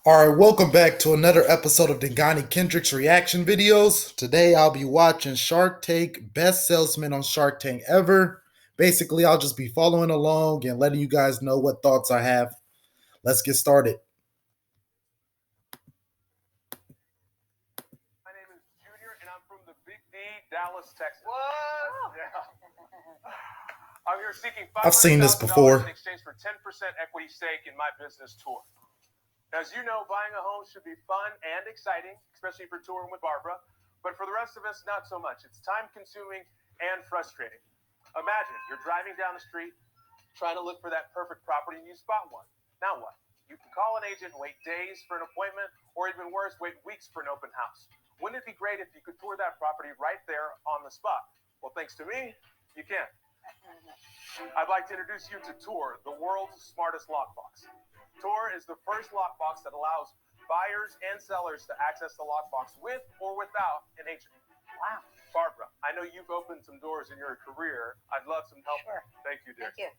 All right, welcome back to another episode of Dingane Kendrick's reaction videos. Today I'll be watching Shark Tank, best salesman on Shark Tank ever. Basically, I'll just be following along and letting you guys know what thoughts I have. Let's get started. My name is Junior, and I'm from the Big D, Dallas, Texas. What? Yeah. I'm here seeking I've seen this $500,000 before. in exchange for 10% equity stake in my business tour. As you know, buying a home should be fun and exciting, especially if you're touring with Barbara. But for the rest of us, not so much. It's time-consuming and frustrating. Imagine you're driving down the street, trying to look for that perfect property, and you spot one. Now what? You can call an agent and wait days for an appointment, or even worse, wait weeks for an open house. Wouldn't it be great if you could tour that property right there on the spot? Well, thanks to me, you can. I'd like to introduce you to Tour, the world's smartest lockbox. Tour is the first lockbox that allows buyers and sellers to access the lockbox with or without an agent. Wow. Barbara, I know you've opened some doors in your career. I'd love some help. Sure. Thank you, dear. Thank you.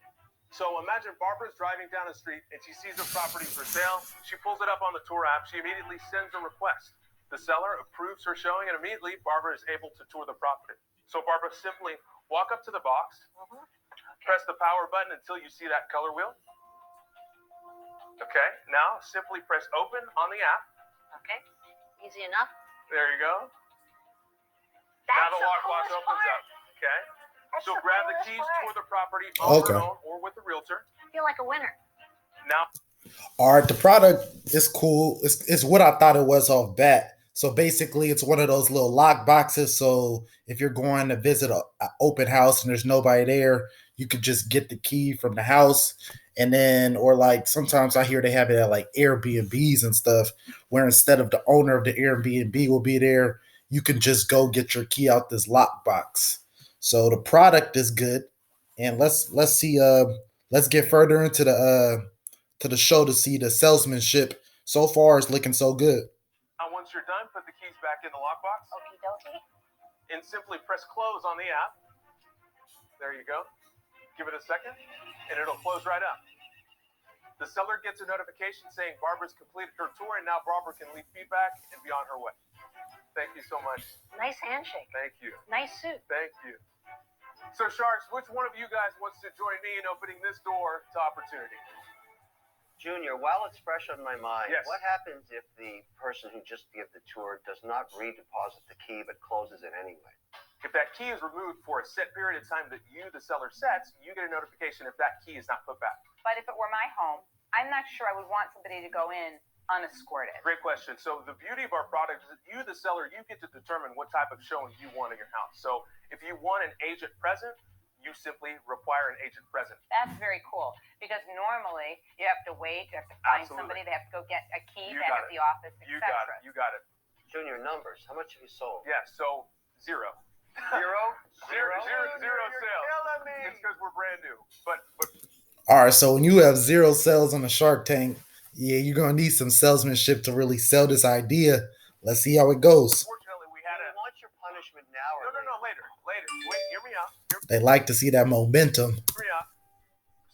So imagine Barbara's driving down the street and she sees a property for sale. She pulls it up on the Tour app. She immediately sends a request. The seller approves her showing, and immediately Barbara is able to tour the property. So Barbara, simply walk up to the box, press the power button until you see that color wheel. Okay, now simply press open on the app. Okay. Easy enough. There you go. That's Now the the lockbox coolest opens part. up. Okay. That's So the grab the coolest keys, part. tour the property on Okay. your own or with a realtor. I feel like a winner. Now All right, the product is cool. It's what I thought it was off bat. So basically, it's one of those little lock boxes. So if you're going to visit a open house and there's nobody there, you could just get the key from the house. And then, or like sometimes I hear they have it at like Airbnbs and stuff, where instead of the owner of the Airbnb will be there, you can just go get your key out this lock box. So the product is good, and let's see. Let's get further into the show to see the salesmanship. So far, it's looking so good. once you're done, put the keys back in the lockbox Okie dokie. and simply press close on the app. There you go. Give it a second and it'll close right up. The seller gets a notification saying Barbara's completed her tour, and now Barbara can leave feedback and be on her way. Thank you so much. Nice handshake. Thank you. Nice suit. Thank you. So, Sharks, which one of you guys wants to join me in opening this door to opportunity? Junior, while it's fresh on my mind, Yes. what happens if the person who just gave the tour does not redeposit the key but closes it anyway? If that key is removed for a set period of time that you, the seller, sets, you get a notification if that key is not put back. But if it were my home, I'm not sure I would want somebody to go in unescorted. Great question. So the beauty of our product is that you, the seller, you get to determine what type of showing you want in your house. So if you want an agent present, you simply require an agent present. That's very cool because normally you have to wait, you have to find Absolutely. somebody, they have to go get a key You back got at it. the office, You etc. got it. You got it. Junior, numbers. How much have you sold? Yeah, so zero. Zero? Zero sales. Killing me. It's because we're brand new. But All right, so when you have zero sales on the Shark Tank, yeah, you're gonna need some salesmanship to really sell this idea. Let's see how it goes. fortunately, we Do had you a... want your punishment now or No, later. Later. Wait, hear me out. They like to see that momentum. Hear me out.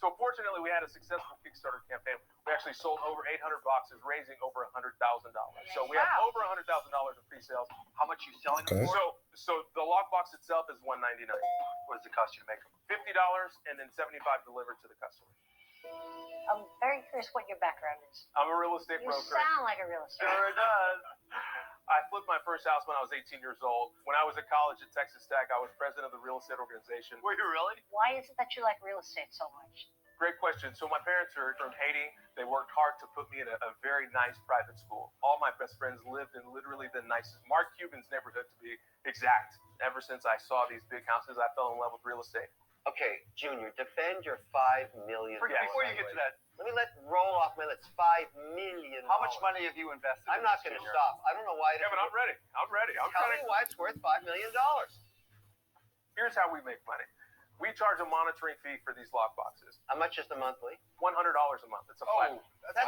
So fortunately, we had a successful Kickstarter campaign. We actually sold over 800 boxes, raising over $100,000. So we have Wow. over $100,000 in pre-sales. How much are you selling Okay. them for? So the lockbox itself is $199. What does it cost you to make them? $50 and then $75 delivered to the customer. I'm very curious what your background is. I'm a real estate You broker. sound like a real estate. Sure does. I flipped my first house when I was 18 years old. When I was at college at Texas Tech, I was president of the real estate organization. Were you really? Why is it that you like real estate so much? Great question. So my parents are from Haiti. They worked hard to put me in a very nice private school. All my best friends lived in literally the nicest, Mark Cuban's neighborhood to be exact. Ever since I saw these big houses, I fell in love with real estate. Okay, Junior, defend your $5 million. Before you get to that, let me roll off my lips. $5 million. How much money have you invested? I'm not going to stop. I don't know why. Kevin, I'm ready. I'm ready. I'm Tell trying me to... why it's worth $5 million. Here's how we make money. We charge a monitoring fee for these lock boxes. How much is the monthly? $100 a month. It's a flat. That's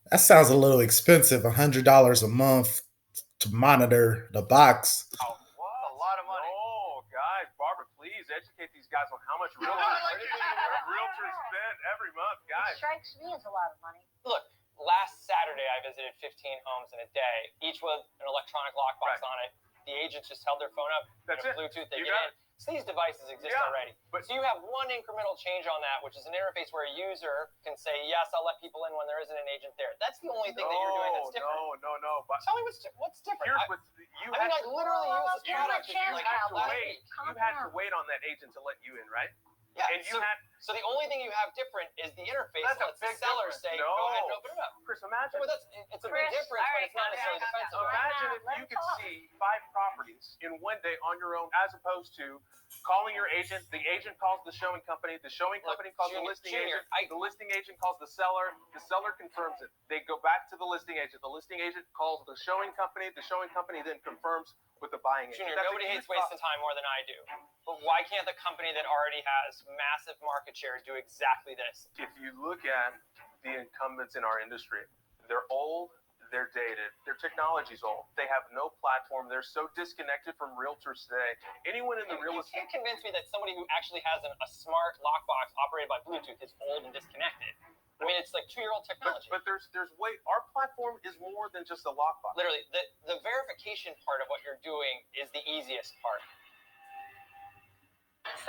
That sounds a little expensive. $100 a month to monitor the box. Oh, what? A lot of money. Oh, guys, Barbara, please educate these guys on how much realtors spend every month, It guys. strikes me as a lot of money. Look, last Saturday, I visited 15 homes in a day, each with an electronic lockbox Right. on it. The agents just held their phone up, That's and a it. Bluetooth, they You get got in. So these devices exist Yeah, already. but- So you have one incremental change on that, which is an interface where a user can say, yes, I'll let people in when there isn't an agent there. That's the only thing that you're doing that's different. No. But Tell me what's different. here's I what you mean, had I to literally use this give him a product chance, like had to last wait. week. You had to wait on that agent to let you in, right? Yeah, And you had so the only thing you have different is the interface That's a lets the big seller difference. say, No. go ahead and open it up. Chris, imagine. No, but it's a Chris, big difference, all but right, it's not calm necessarily down, calm defensible. down. Imagine Let if him you could talk. see 5 properties in one day on your own, as opposed to calling your agent. The agent calls the showing company. The showing Look, company calls the Junior, listing Junior, agent. The listing agent calls the seller. The seller confirms it. They go back to the listing agent. The listing agent calls the showing company. The showing company then confirms with the buying agent. Junior, That's a nobody huge hates wasting time more than I do. But why can't the company that already has massive market share do exactly this? If you look at the incumbents in our industry, they're old, they're dated, their technology's old, they have no platform, they're so disconnected from realtors today. Anyone in the real You estate can't convince me that somebody who actually has a smart lockbox operated by Bluetooth is old and disconnected. I mean, it's like 2-year-old technology. but there's way our platform is more than just a lockbox. Literally, the verification part of what you're doing is the easiest part.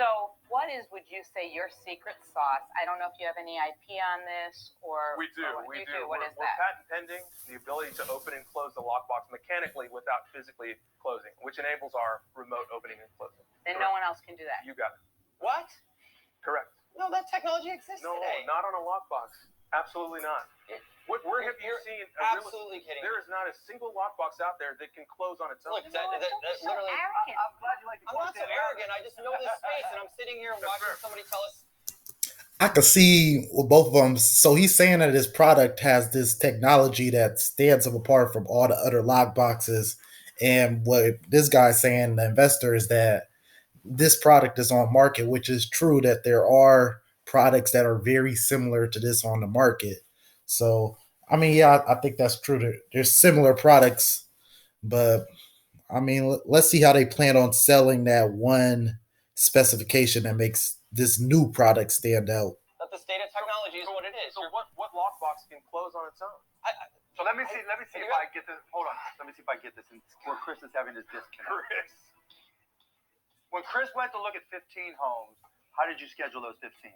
So what is, would you say, your secret sauce? I don't know if you have any IP on this or... We do. or We you do. What we're, is we're that? patent pending the ability to open and close the lockbox mechanically without physically closing, which enables our remote opening and closing. Then Correct. no one else can do that. You got it. What? Correct. No, that technology exists No, today. not on a lockbox. Absolutely not. Where have you You're seen absolutely kidding. There is not a single lockbox out there that can close on its own. Look, You know what? Don't be so literally... arrogant. I'm glad you like to I'm not so arrogant. I just know this space, and I'm sitting here That's watching fair. somebody tell us. I could see with both of them. So he's saying that his product has this technology that stands him apart from all the other lock boxes. And what this guy's saying, the investor, is that this product is on market, which is true that there are products that are very similar to this on the market. So, I mean, yeah, I think that's true. There's similar products, but I mean, let's see how they plan on selling that one specification that makes this new product stand out. That the state of technology is what it is. So what lockbox can close on its own? So let me see if I get this. Hold on. Let me see if I get this. Where Chris is having this disconnect. Chris. When Chris went to look at 15 homes, how did you schedule those 15?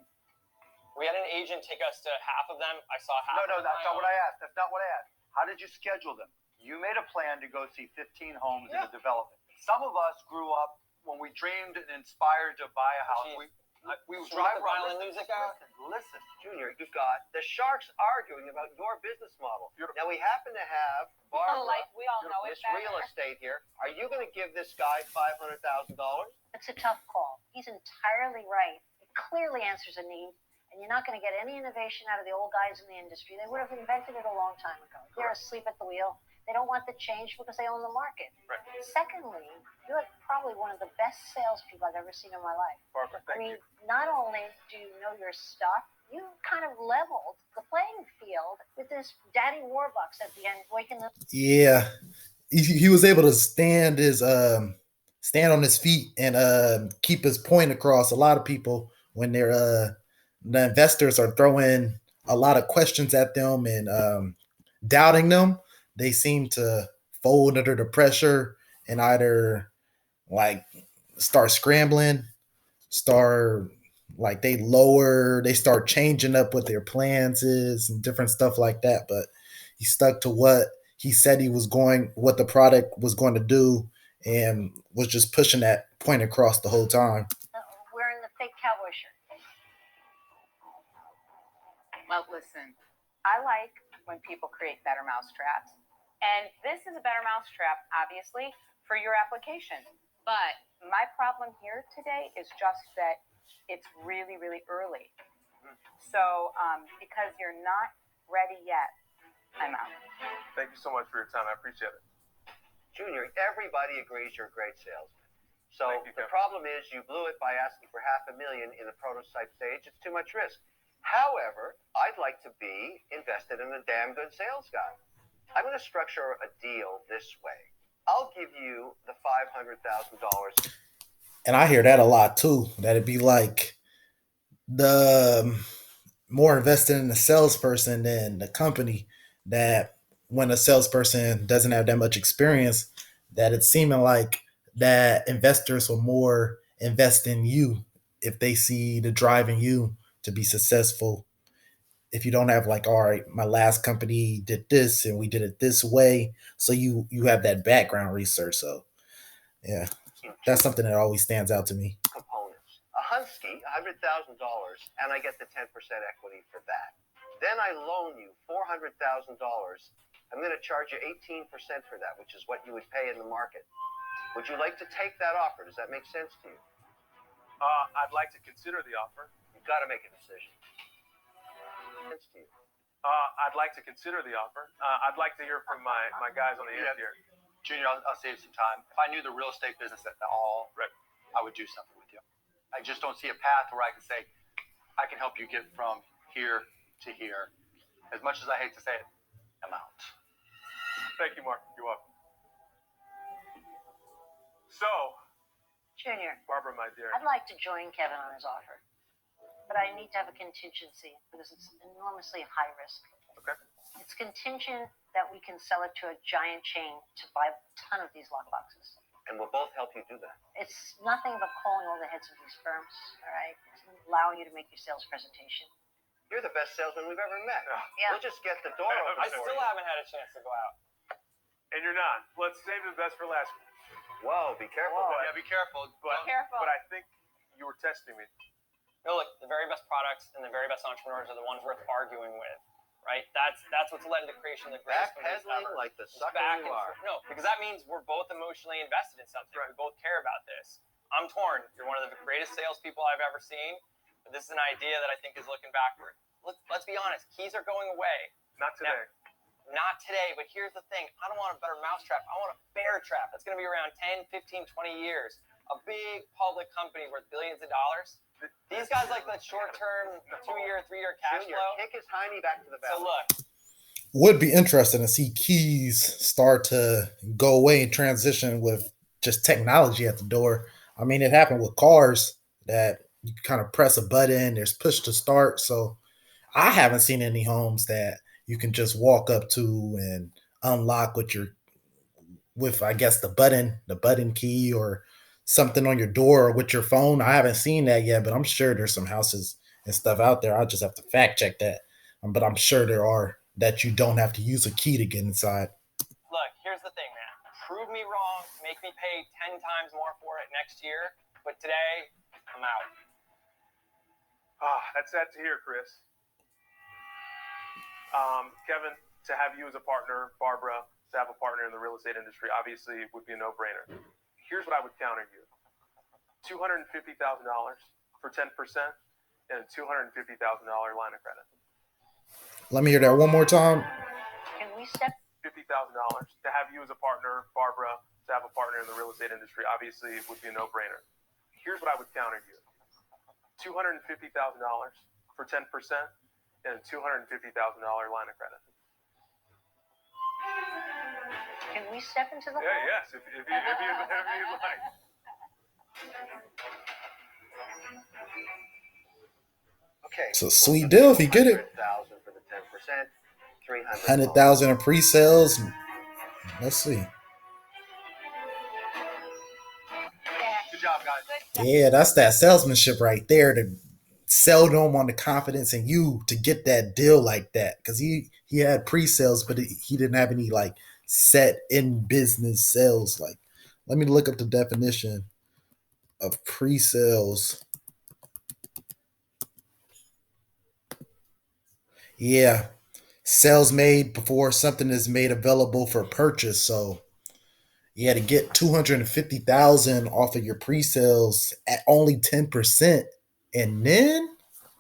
We had an agent take us to half of them. I saw half. No, of that's not my what I asked. That's not what I asked. How did you schedule them? You made a plan to go see 15 homes in a development. Some of us grew up when we dreamed and inspired to buy a house. Jeez. We would Should we drive get the around. violin music out? Listen, Junior, you've got the sharks arguing about your business model. Beautiful. Now we happen to have Barbara, Like we all know it Miss better. Real Estate here. Are you going to give this guy $500,000? It's a tough call. He's entirely right. It clearly answers a need, and you're not going to get any innovation out of the old guys in the industry. They would have invented it a long time ago. They're asleep at the wheel. They don't want the change because they own the market. Right. Secondly, you're probably one of the best salespeople I've ever seen in my life. Barbara, I thank mean, you. not only do you know your stuff, you kind of leveled the playing field with this Daddy Warbucks at the end, waking up. Yeah, he was able to stand on his feet and keep his point across. A lot of people, when they're the investors are throwing a lot of questions at them and doubting them, they seem to fold under the pressure and either like start scrambling, start like they start changing up what their plans is and different stuff like that. But he stuck to what he said what the product was going to do, and was just pushing that point across the whole time. Wearing the fake cowboy shirt. Well, listen, I like when people create better mousetraps. And this is a better mousetrap, obviously, for your application. But my problem here today is just that it's really, really early. So because you're not ready yet, I'm out. Thank you so much for your time. I appreciate it. Junior, everybody agrees you're a great salesman. So Thank you, the Kevin. problem is you blew it by asking for $500,000 in the prototype stage. It's too much risk. However, I'd like to be invested in a damn good sales guy. I'm going to structure a deal this way. I'll give you the $500,000. And I hear that a lot too. That'd be like the more invested in the salesperson than the company. that when a salesperson doesn't have that much experience, that it's seeming like that investors will more invest in you if they see the drive in you to be successful. If you don't have like, all right, my last company did this and we did it this way, so you have that background research. So yeah, that's something that always stands out to me. Components. A Husky, $100,000, and I get the 10% equity for that. Then I loan you $400,000. I'm going to charge you 18% for that, which is what you would pay in the market. Would you like to take that offer? Does that make sense to you? I'd like to consider the offer. You've got to make a decision. Sense to you? I'd like to consider the offer. I'd like to hear from my guys on the end here. Junior, I'll save some time. If I knew the real estate business at all, Right. I would do something with you. I just don't see a path where I can say, I can help you get from here to here. As much as I hate to say it, I'm out. Thank you, Mark. You're welcome. So, Junior, Barbara, my dear. I'd like to join Kevin on his offer, but I need to have a contingency because it's enormously high risk. Okay. It's contingent that we can sell it to a giant chain to buy a ton of these lockboxes. And we'll both help you do that. It's nothing but calling all the heads of these firms, all right? It's allowing you to make your sales presentation. You're the best salesman we've ever met. Yeah. We'll just get the door open I for still you. haven't had a chance to go out. And you're not. Let's save the best for last. Whoa, be careful. Whoa. Bud. Yeah, be careful. But, Careful. but I think you were testing me. No, look, the very best products and the very best entrepreneurs are the ones worth arguing with, right? That's what's led to the creation of the greatest companies Backpedaling ever. like the Just sucker back you and are. forth. No, because that means we're both emotionally invested in something. Right. We both care about this. I'm torn. You're one of the greatest salespeople I've ever seen, but this is an idea that I think is looking backward. Let's be honest. Keys are going away. Not today. Not today, but here's the thing. I don't want a better mousetrap. I want a bear trap. That's going to be around 10, 15, 20 years. A big public company worth billions of dollars. These guys like that short-term, 2-year, 3-year cash Junior, flow. kick his hiney back to the So valley. look, Would be interesting to see keys start to go away and transition with just technology at the door. I mean, it happened with cars that you kind of press a button, there's push to start. So I haven't seen any homes that you can just walk up to and unlock with I guess the button key or something on your door or with your phone. I haven't seen that yet, but I'm sure there's some houses and stuff out there. I'll just have to fact check that. But I'm sure there are that you don't have to use a key to get inside. look, here's the thing, man. Prove me wrong, make me pay 10 times more for it next year, but today, I'm out. That's sad to hear, Chris. Kevin, to have you as a partner, Barbara, to have a partner in the real estate industry, obviously would be a no-brainer. Here's what I would counter you. $250,000 for 10% and a $250,000 line of credit. Let me hear that one more time. Can we step $50,000 to have you as a partner, Barbara, to have a partner in the real estate industry, obviously would be a no-brainer. Here's what I would counter you. $250,000 for 10% and a $250,000 line of credit. Can we step into the hall? Yes, if you'd like. Okay. It's a sweet deal if you get it. $100,000 for the 10%, $300,000. 100,000 in pre-sales. Let's see. Good job, guys. Yeah, that's that salesmanship right there. To sell them on the confidence in you to get that deal like that. Because he had pre-sales, but he didn't have any like set in business sales. Like, let me look up the definition of pre-sales. Yeah, sales made before something is made available for purchase. So yeah, to get 250,000 off of your pre-sales at only 10%, and then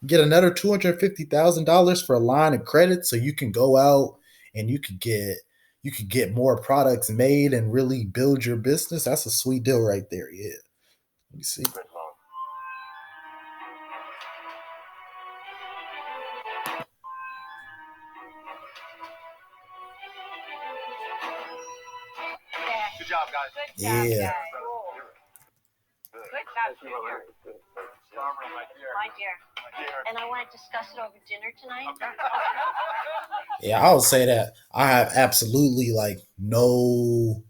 get another $250,000 for a line of credit, so you can go out and you could get more products made and really build your business. That's a sweet deal right there. Yeah. Let me see. Good loan. Good job, guys. Good job, Yeah. guys. Good job, Junior. Barbara, my dear. My dear. My dear. And I want to discuss it over dinner tonight. Yeah, I would say that I have absolutely like no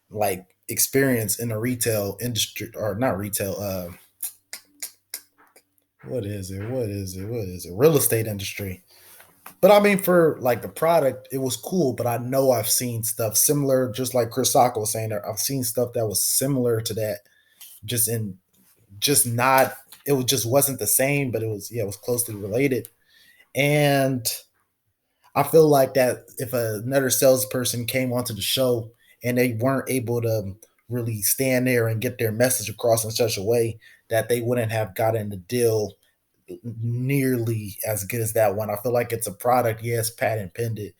like experience in the retail industry or not retail. What is it? What is it? What is it? Real estate industry. But I mean, for like the product, it was cool. But I know I've seen stuff similar, just like Chris Sacco was saying. I've seen stuff that was similar to that, just in just not. It was just wasn't the same, but it was yeah, it was closely related. And I feel like that if another salesperson came onto the show and they weren't able to really stand there and get their message across in such a way that they wouldn't have gotten the deal nearly as good as that one. I feel like it's a product, yes, patent pending,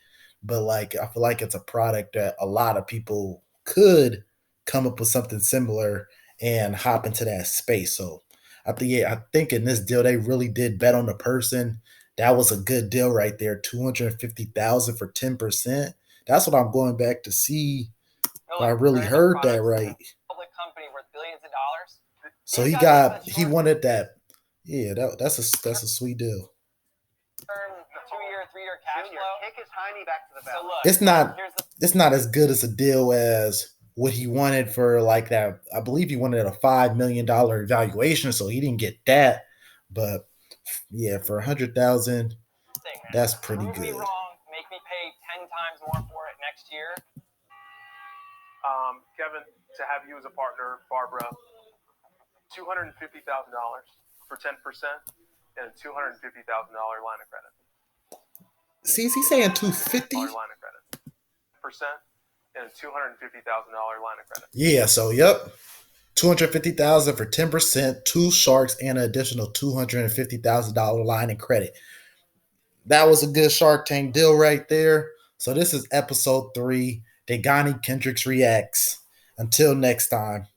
but like I feel like it's a product that a lot of people could come up with something similar and hop into that space. So I think in this deal they really did bet on the person. That was a good deal right there. 250,000 for 10%. That's what I'm going back to see if I Look, really very good heard that products. right. Public company worth billions of dollars. So These guys like the he short wanted that. Yeah, that's a sweet deal. term, 2 year, 3 year cash Junior, flow. kick his hiney back to the So belly. look, It's not here's the it's not as good as a deal as what he wanted for like that. I believe he wanted a $5 million evaluation, so he didn't get that. But yeah, for 100,000, thing, man. that's pretty Prove me good. wrong, make me pay 10 times more for it next year. Kevin, to have you as a partner, Barbara, $250,000 for 10% and a $250,000 line of credit. See, is he saying 250? Line of credit. Percent and a $250,000 line of credit. Yeah, so yep. 250,000 for 10%, two sharks, and an additional $250,000 line of credit. That was a good Shark Tank deal right there. So this is episode 3. Dingane Kendricks reacts. Until next time.